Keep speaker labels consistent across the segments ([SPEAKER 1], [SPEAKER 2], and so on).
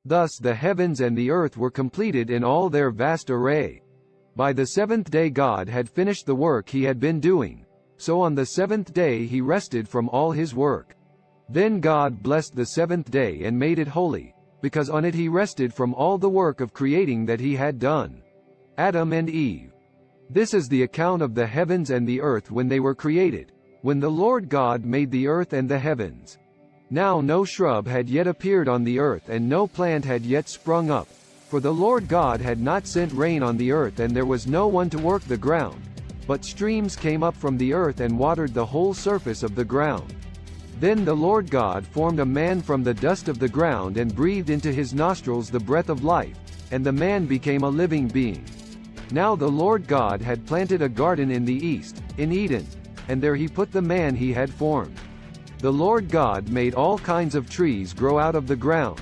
[SPEAKER 1] Thus the heavens and the earth were completed in all their vast array. By the seventh day God had finished the work he had been doing, so on the seventh day he rested from all his work. Then God blessed the seventh day and made it holy, because on it he rested from all the work of creating that he had done. Adam and Eve. This is the account of the heavens and the earth when they were created, when the Lord God made the earth and the heavens. Now no shrub had yet appeared on the earth and no plant had yet sprung up, for the Lord God had not sent rain on the earth and there was no one to work the ground, but streams came up from the earth and watered the whole surface of the ground. Then the Lord God formed a man from the dust of the ground and breathed into his nostrils the breath of life, and the man became a living being. Now the Lord God had planted a garden in the east, in Eden, and there he put the man he had formed. The Lord God made all kinds of trees grow out of the ground,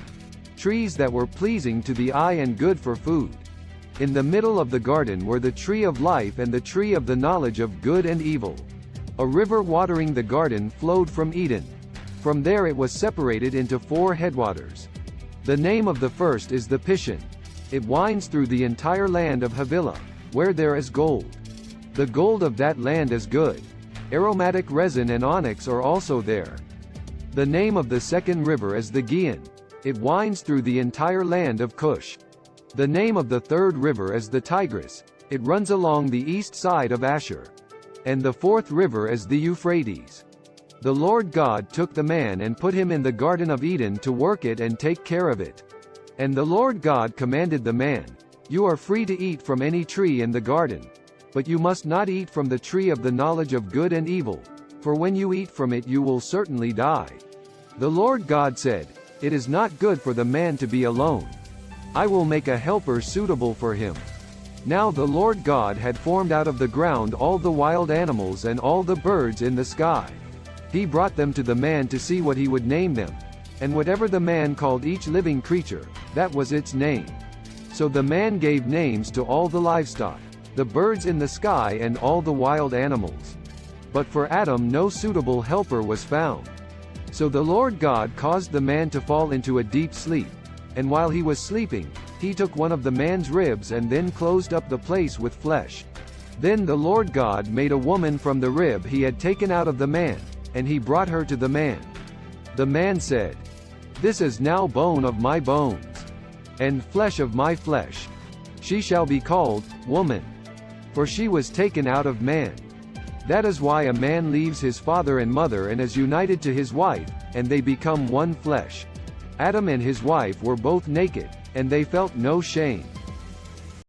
[SPEAKER 1] trees that were pleasing to the eye and good for food. In the middle of the garden were the tree of life and the tree of the knowledge of good and evil. A river watering the garden flowed from Eden. From there it was separated into 4 headwaters. The name of the first is the Pishon. It winds through the entire land of Havilah, where there is gold. The gold of that land is good. Aromatic resin and onyx are also there. The name of the second river is the Gihon. It winds through the entire land of Cush. The name of the third river is the Tigris. It runs along the east side of Ashur. And the fourth river is the Euphrates. The Lord God took the man and put him in the Garden of Eden to work it and take care of it. And the Lord God commanded the man, "You are free to eat from any tree in the garden, but you must not eat from the tree of the knowledge of good and evil, for when you eat from it you will certainly die." The Lord God said, "It is not good for the man to be alone. I will make a helper suitable for him." Now the Lord God had formed out of the ground all the wild animals and all the birds in the sky. He brought them to the man to see what he would name them. And whatever the man called each living creature, that was its name. So the man gave names to all the livestock, the birds in the sky and all the wild animals. But for Adam no suitable helper was found. So the Lord God caused the man to fall into a deep sleep. And while he was sleeping, he took one of the man's ribs and then closed up the place with flesh. Then the Lord God made a woman from the rib he had taken out of the man, and he brought her to the man. The man said, "This is now bone of my bones, and flesh of my flesh. She shall be called woman, for she was taken out of man." That is why a man leaves his father and mother and is united to his wife, and they become one flesh. Adam and his wife were both naked, and they felt no shame.